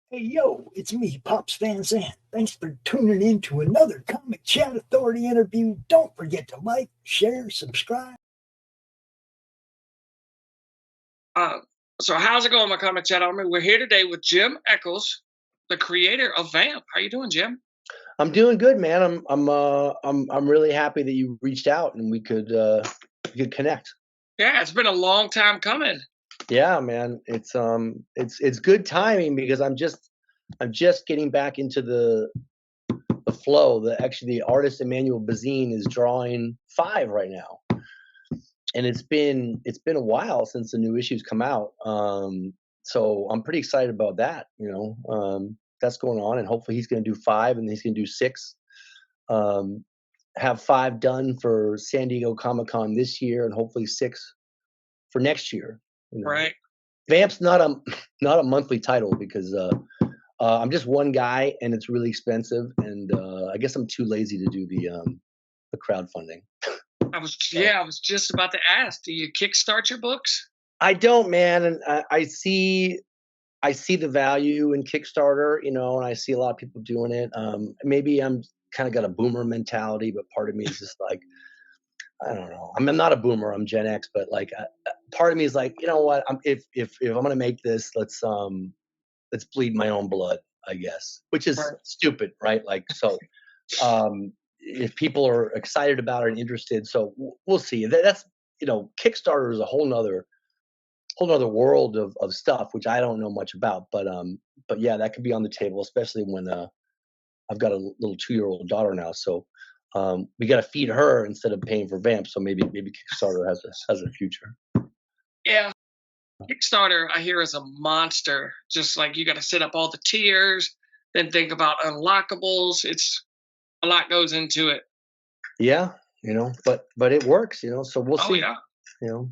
Hey, yo, it's me, Pops Van Zandt. Thanks for tuning in to another Comic Chat Authority interview. Don't forget to like, share, subscribe. Uh, so how's it going, my comic chat army? We're here today with Jim Eckels, the creator of Vamp. How you doing, Jim? I'm doing good, man. I'm really happy that you reached out and we could connect. Yeah, it's been a long time coming. Yeah, man. It's good timing because I'm just getting back into the flow. The artist Emmanuel Bazine is drawing 5 right now. And it's been a while since the new issues come out. So I'm pretty excited about that. That's going on, and hopefully he's going to do 5 and he's going to do 6. Um, have 5 done for San Diego Comic-Con this year and hopefully 6 for next year. Right. Vamp's not a not a monthly title because I'm just one guy and it's really expensive, and I guess I'm too lazy to do the crowdfunding. I was just about to ask, do you kickstart your books? I don't, man, and I see the value in Kickstarter, and I see a lot of people doing it. Maybe I'm kind of got a boomer mentality, but part of me is just like, I don't know. I'm not a boomer. I'm Gen X, but like, part of me is like, you know what? If I'm gonna make this, let's bleed my own blood, I guess, which is Right. stupid, right? Like, so, if people are excited about it and interested, so we'll see. That's Kickstarter is a whole nother world of stuff which I don't know much about, but yeah, that could be on the table, especially when I've got a little 2-year-old daughter now, so we got to feed her instead of paying for Vamp. So maybe Kickstarter has a future. Yeah. Kickstarter, I hear, is a monster. Just like you got to set up all the tiers, then think about unlockables. It's a lot goes into it. Yeah, but it works, so we'll Oh see. yeah. You know.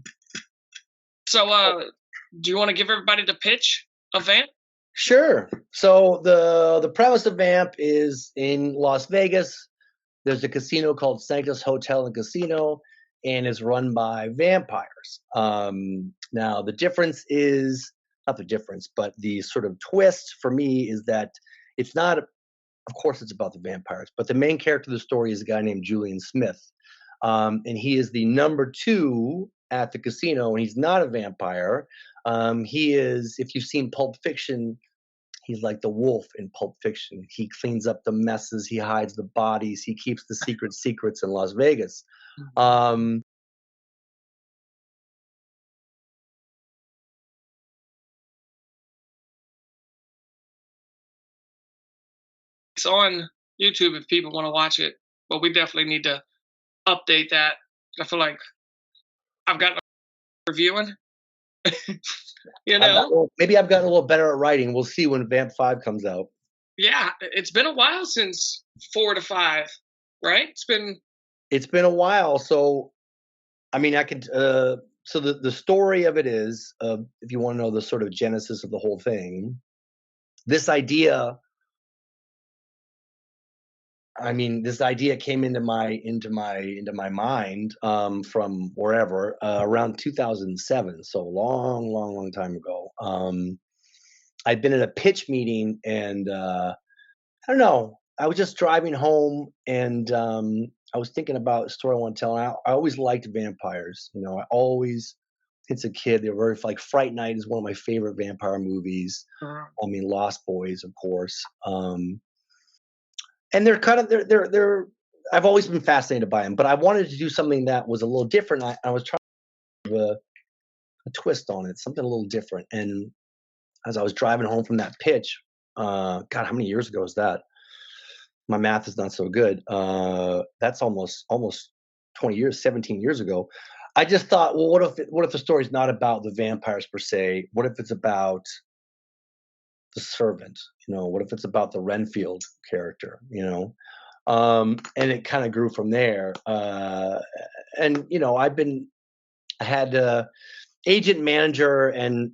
So do you want to give everybody the pitch of Vamp? Sure. So the premise of Vamp is in Las Vegas. There's a casino called Sanctus Hotel and Casino, and it's run by vampires. Now, the difference is not the difference, but the sort of twist for me is that it's not, of course, it's about the vampires, but the main character of the story is a guy named Julian Smith. And he is the number 2 at the casino, and he's not a vampire. He is, if you've seen Pulp Fiction, he's like the wolf in Pulp Fiction. He cleans up the messes. He hides the bodies. He keeps the secrets in Las Vegas. It's on YouTube if people want to watch it, but we definitely need to update that. I feel like I've gotten reviewing. Maybe I've gotten a little better at writing. We'll see when Vamp 5 comes out. Yeah, it's been a while since 4 to 5, right? It's been a while. So, I mean, I could. So the story of it is, if you want to know the sort of genesis of the whole thing, this idea came into my mind from wherever, around 2007, so long time ago. I'd been at a pitch meeting, and I don't know, I was just driving home, and I was thinking about a story I want to tell. And I always liked vampires. Since a kid, they were very, like, Fright Night is one of my favorite vampire movies. I mean, Lost Boys, of course. And they're kind of they're I've always been fascinated by them, but I wanted to do something that was a little different. I was trying to have a twist on it, something a little different. And as I was driving home from that pitch, God, how many years ago is that? My math is not so good. That's almost 20 years, 17 years ago. I just thought, well, what if the story's not about the vampires per se? What if it's about the servant? What if it's about the Renfield character? And it kind of grew from there. And I had a agent, manager, and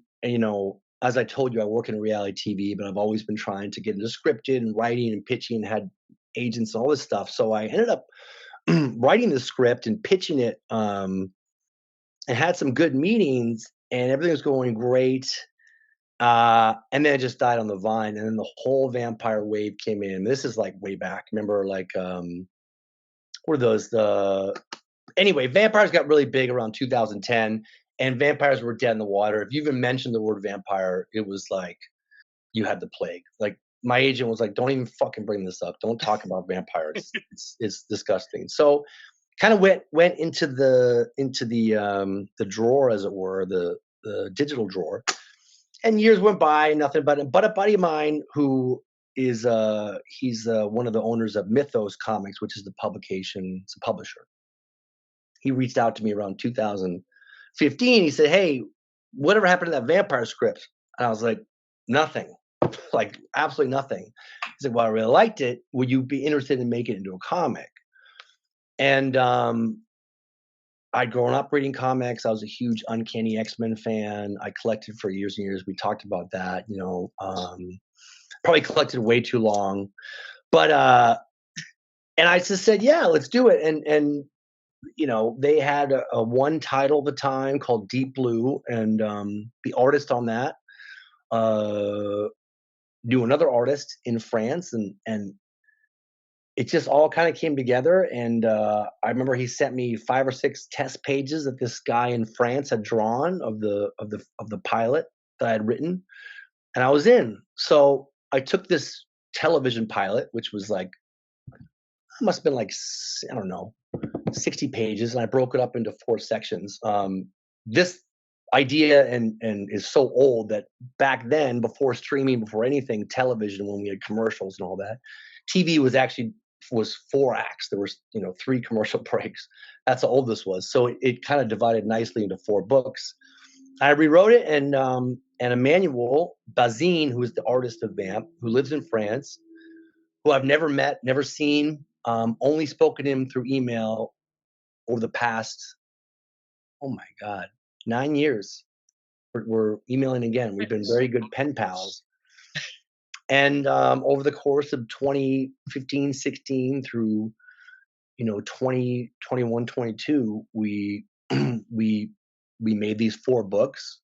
as I told you, I work in reality TV, but I've always been trying to get into scripted and writing and pitching, and had agents and all this stuff. So I ended up writing the script and pitching it, and had some good meetings, and everything was going great. And then it just died on the vine, and then the whole vampire wave came in. This is like way back. Remember, like, what are those? Anyway, vampires got really big around 2010, and vampires were dead in the water. If you even mentioned the word vampire, it was like you had the plague. Like, my agent was like, "Don't even fucking bring this up. Don't talk about vampires. It's disgusting." So, kind of went into the drawer, as it were, the digital drawer. And years went by, nothing but a buddy of mine who is he's one of the owners of Mythos Comics, which is the publication. It's a publisher. He reached out to me around 2015. He said, "Hey, whatever happened to that vampire script?" And I was like, "Nothing." Like, absolutely nothing. He said, "Well, I really liked it. Would you be interested in making it into a comic?" And I'd grown up reading comics. I was a huge Uncanny X-Men fan. I collected for years and years. We talked about that, probably collected way too long. But and I just said, "Yeah, let's do it." And they had a one title at the time called Deep Blue, and the artist on that knew another artist in France, and it just all kind of came together. And I remember he sent me 5 or 6 test pages that this guy in France had drawn of the pilot that I had written, and I was in. So I took this television pilot, which was like, it must have been like, I don't know, 60 pages, and I broke it up into 4 sections. This idea and is so old that back then, before streaming, before anything, television, when we had commercials and all that, TV was 4 acts. There was 3 commercial breaks. That's how old this was. So it kind of divided nicely into 4 books. I rewrote it, and Emmanuel Bazin, who is the artist of Vamp, who lives in France, who I've never met, never seen, only spoken to him through email over the past, oh my God, 9 years. We're emailing again. We've been very good pen pals. And over the course of 2015, 16 through 2021, 22, we we made these 4 books.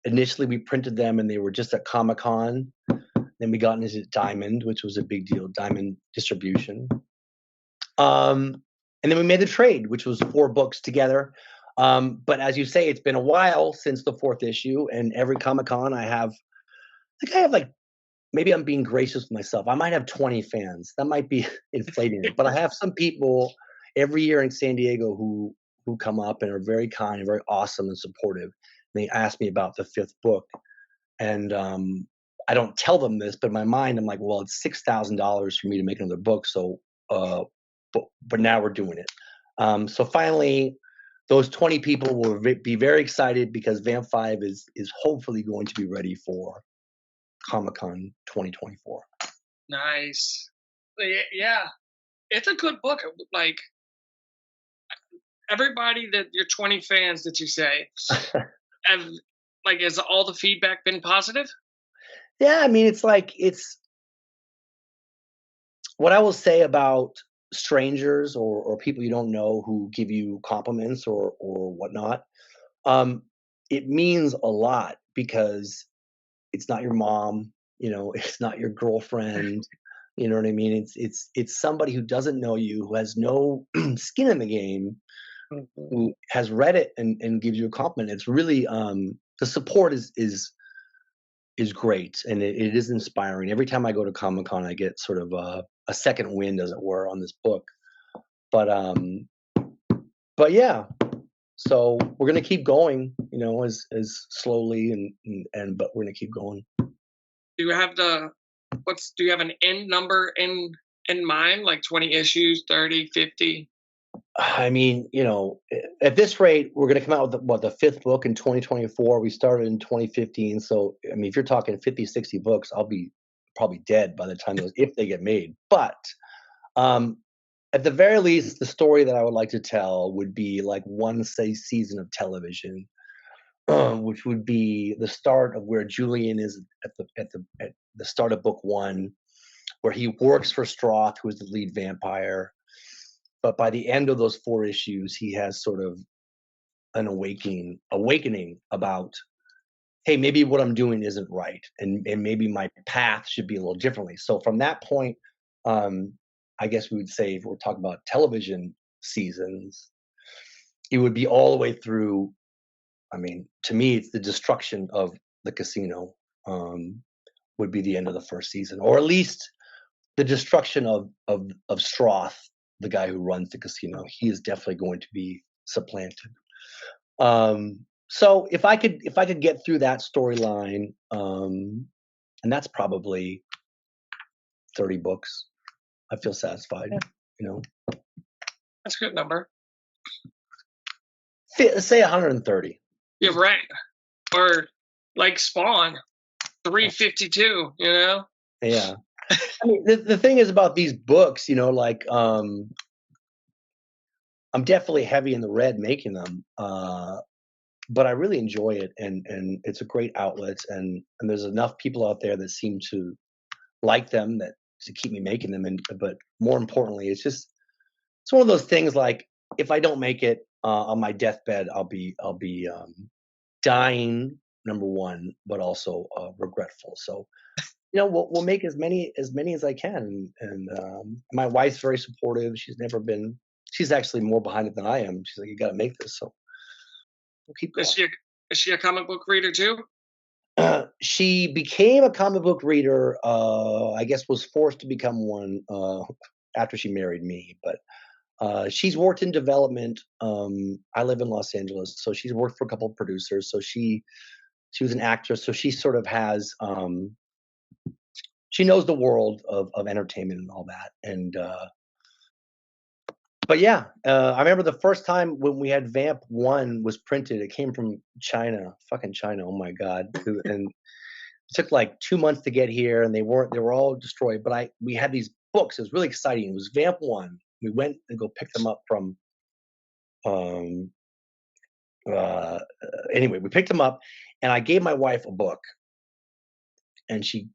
Initially, we printed them, and they were just at Comic-Con. Then we got into Diamond, which was a big deal, Diamond distribution. And then we made the trade, which was 4 books together. But as you say, it's been a while since the 4th issue, and every Comic-Con I have like, maybe I'm being gracious with myself, I might have 20 fans. That might be inflating it. But I have some people every year in San Diego who come up and are very kind and very awesome and supportive. And they ask me about the 5th book. And I don't tell them this, but in my mind, I'm like, well, it's $6,000 for me to make another book. So, but now we're doing it. So finally, those 20 people will be very excited because Vamp 5 is hopefully going to be ready for Comic-Con 2024. Nice. Yeah, it's a good book. Like, everybody that your 20 fans that you say, has all the feedback been positive? Yeah, I mean, it's what I will say about strangers or people you don't know who give you compliments or whatnot. It means a lot because it's not your mom, it's not your girlfriend. You know what I mean? It's somebody who doesn't know you, who has no skin in the game, who has read it and gives you a compliment. It's really the support is great, and it is inspiring. Every time I go to Comic-Con, I get sort of a second wind, as it were, on this book. But yeah, so we're gonna keep going, as slowly and but we're gonna keep going. Do you have do you have an end number in mind, like 20 issues, 30, 50? I mean, at this rate, we're going to come out with the 5th book in 2024. We started in 2015. So, I mean, if you're talking 50, 60 books, I'll be probably dead by the time if they get made. But at the very least, the story that I would like to tell would be like one season of television, which would be the start of where Julian is at the start of book 1, where he works for Stroth, who is the lead vampire. But by the end of those 4 issues, he has sort of an awakening about hey, maybe what I'm doing isn't right, and maybe my path should be a little differently. So from that point, um, I guess we would say if we're talking about television seasons, it would be all the way through. I mean, to me, it's the destruction of the casino would be the end of the first season, or at least the destruction of Stroth, the guy who runs the casino. He is definitely going to be supplanted. So if I could get through that storyline, and that's probably 30 books, I feel satisfied. You know, That's a good number. Say 130. You're right. Or like Spawn, 352. You know. Yeah. I mean, the thing is about these books, you know, like I'm definitely heavy in the red making them, but I really enjoy it, and it's a great outlet, and there's enough people out there that seem to like them that to keep me making them, and but more importantly, it's one of those things like if I don't make it on my deathbed, I'll be dying, number one, but also regretful. So you know, we'll make as many as I can, and my wife's very supportive. She's actually more behind it than I am. She's like, you got to make this, so we'll keep going. Is she a comic book reader too? She became a comic book reader. I guess was forced to become one after she married me. But she's worked in development. I live in Los Angeles, so she's worked for a couple of producers. So she was an actress, so she sort of has she knows the world of entertainment and all that. And but yeah, I remember the first time when we had Vamp 1 was printed. It came from China, fucking China. Oh my god! And it took like 2 months to get here, and they were all destroyed. But we had these books. It was really exciting. It was Vamp 1. We went and go pick them up from um anyway, we picked them up, and I gave my wife a book, and she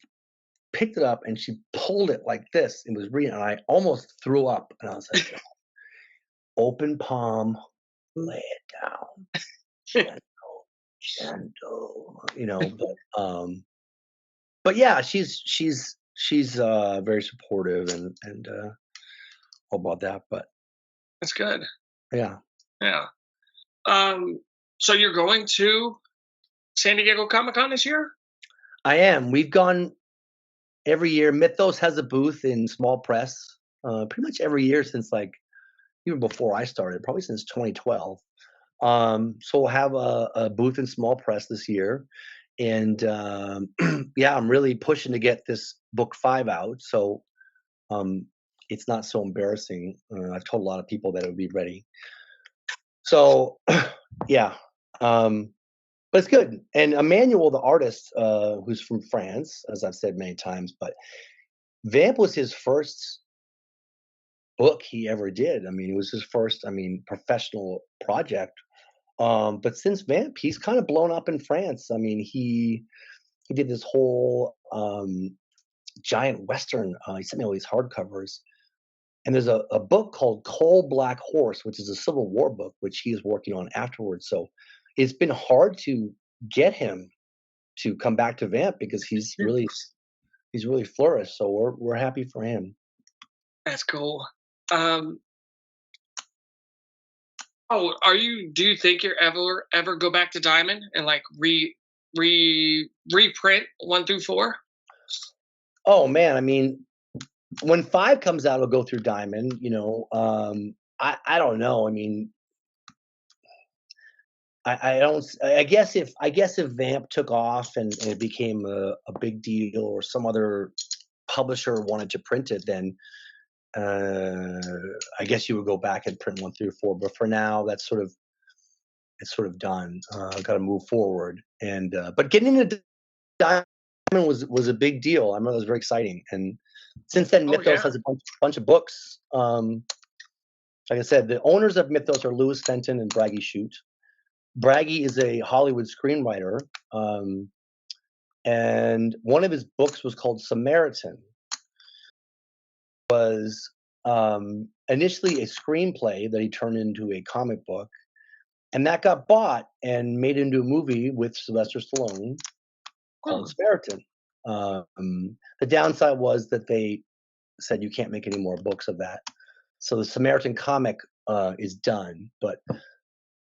picked it up and she pulled it like this and was reading, and I almost threw up, and I was like, open palm, lay it down, gentle, gentle, you know. But yeah, she's very supportive, and all about that. But That's good. yeah, Yeah. So you're going to San Diego Comic-Con this year? I am. We've gone every year. Mythos has a booth in small press, pretty much every year since like even before I started, probably since 2012. So we'll have a booth in small press this year, and yeah, I'm really pushing to get this book 5 out, so it's not so embarrassing. I've told a lot of people that it would be ready. So yeah, but it's good. And Emmanuel, the artist, who's from France, as I've said many times, but Vamp was his first book he ever did. I mean, it was his first, professional project. But since Vamp, he's kind of blown up in France. I mean, he did this whole giant Western. He sent me all these hardcovers. And there's a book called Coal Black Horse, which is a Civil War book, which he is working on afterwards. So it's been hard to get him to come back to Vamp because he's really flourished. So we're happy for him. That's cool. Do you think you're ever go back to Diamond and like reprint 1 through 4? Oh man, I mean, when 5 comes out, it'll go through Diamond. You know, I don't know. I mean, I don't. I guess if Vamp took off and it became a big deal, or some other publisher wanted to print it, then I guess you would go back and print 1 through 4. But for now, it's sort of done. Got to move forward. And but getting into Diamond was a big deal. I remember it was very exciting. And since then, Mythos has a bunch of books. Like I said, the owners of Mythos are Louis Fenton and Braggie Shute. Braggie is a Hollywood screenwriter, and one of his books was called Samaritan. Was initially a screenplay that he turned into a comic book, And that got bought and made into a movie with Sylvester Stallone called Samaritan. The downside was that they said you can't make any more books of that. So the Samaritan comic is done. But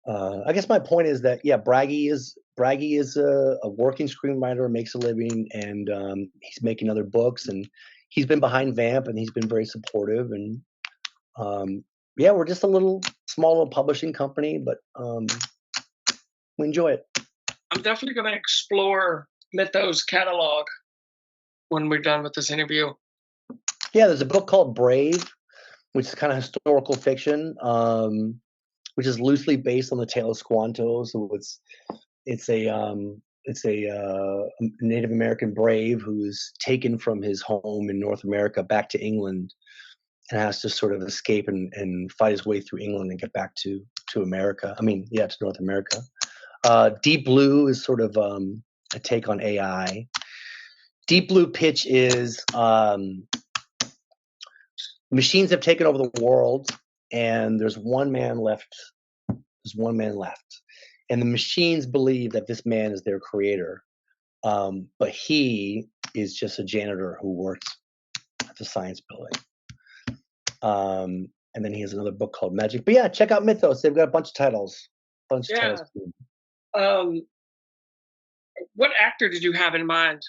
I guess my point is that, yeah, Braggy is a working screenwriter, makes a living, and he's making other books, and he's been behind Vamp, and he's been very supportive. And yeah, we're just a small little publishing company, but we enjoy it. I'm definitely going to explore Mythos catalog when we're done with this interview. Yeah, there's a book called Brave, which is kind of historical fiction, which is loosely based on the tale of Squanto. So it's a Native American brave who's taken from his home in North America back to England and has to sort of escape and fight his way through England and get back to America. I mean, yeah, to North America. Deep Blue is sort of a take on AI. Deep Blue pitch is machines have taken over the world, and there's one man left. There's one man left, and the machines believe that this man is their creator, but he is just a janitor who works at the science building. And then he has another book called Magic. But yeah, check out Mythos. They've got a bunch of titles. What actor did you have in mind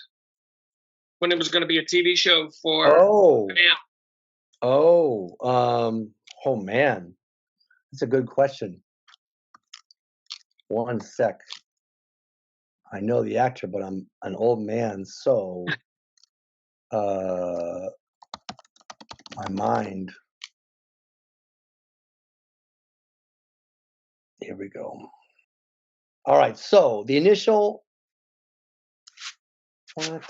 when it was going to be a TV show for? Oh man, that's a good question. One sec. I know the actor, but I'm an old man, so my mind. Here we go. All right, so the initial. What?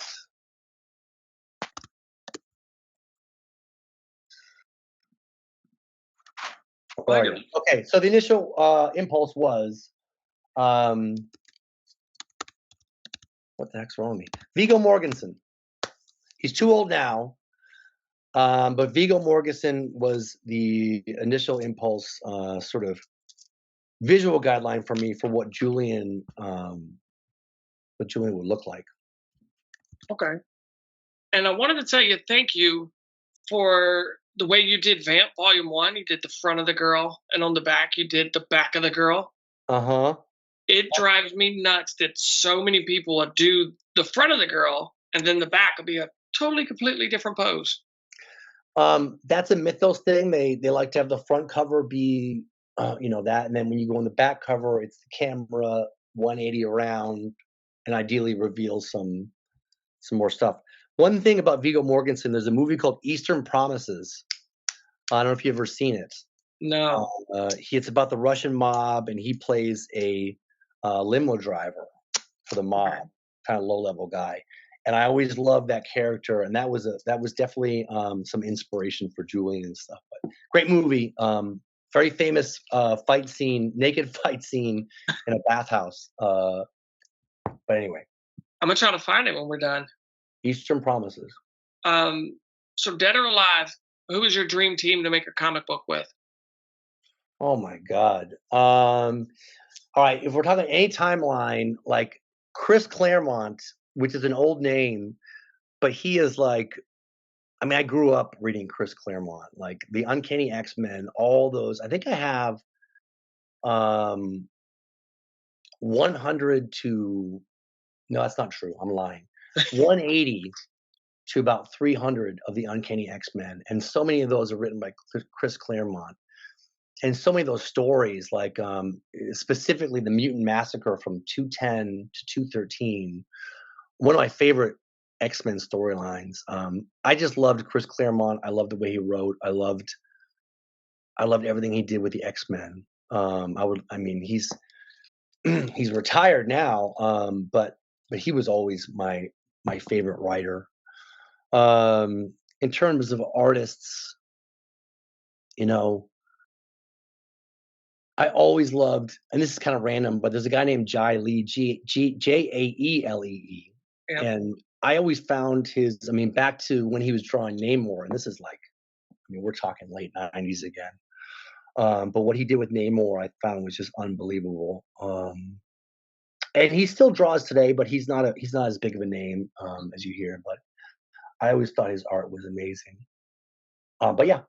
Okay, so the initial impulse was, what the heck's wrong with me? Viggo Mortensen. He's too old now, but Viggo Mortensen was the initial impulse, sort of visual guideline for me for what Julian would look like. Okay. And I wanted to tell you thank you for the way you did Vamp Volume 1. You did the front of the girl, and on the back, you did the back of the girl. Uh-huh. It drives me nuts that so many people do the front of the girl, and then the back will be a totally, completely different pose. That's a Mythos thing. They like to have the front cover be, that, and then when you go on the back cover, it's the camera 180 around, and ideally reveals some more stuff. One thing about Viggo Mortensen, there's a movie called Eastern Promises. I don't know if you've ever seen it. No. It's about the Russian mob, and he plays a limo driver for the mob, kind of low-level guy. And I always loved that character, and that was definitely some inspiration for Julian and stuff. But great movie, very famous fight scene, naked fight scene in a bathhouse. But anyway, I'm gonna try to find it when we're done. Eastern Promises. So dead or alive, who is your dream team to make a comic book with? Oh my God. All right, if we're talking any timeline, like Chris Claremont, which is an old name, but he is like, I mean, I grew up reading Chris Claremont, like the Uncanny X-Men, all those. I think I have 100 to, no, that's not true. I'm lying. 180 to about 300 of the Uncanny X-Men. And so many of those are written by Chris Claremont. And so many of those stories, like specifically the Mutant Massacre from 210 to 213, one of my favorite X-Men storylines. I just loved Chris Claremont. I loved the way he wrote. I loved everything he did with the X-Men. He's he's retired now, but he was always my favorite writer. In terms of artists, I always loved, and this is kind of random, but there's a guy named Jai Lee, Jaelee. Yep. And I always found back to when he was drawing Namor, and this is like, we're talking late 90s again. But what he did with Namor, I found was just unbelievable. And he still draws today, but he's not as big of a name as you hear. But I always thought his art was amazing. But yeah.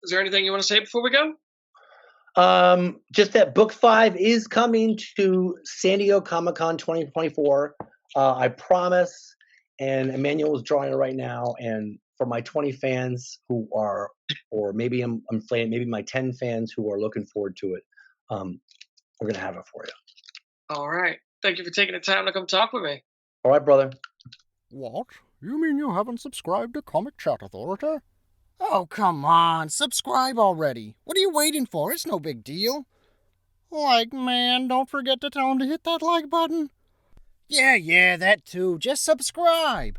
Is there anything you want to say before we go? Just that book 5 is coming to San Diego Comic-Con 2024. I promise. And Emmanuel is drawing it right now. And for my 20 fans who are, or maybe I'm playing, maybe my 10 fans who are looking forward to it, we're gonna have it for you. All right. Thank you for taking the time to come talk with me. All right, brother. What? You mean you haven't subscribed to Comicchatauthority? Oh, come on. Subscribe already. What are you waiting for? It's no big deal. Like, man, don't forget to tell him to hit that like button. Yeah, that too. Just subscribe.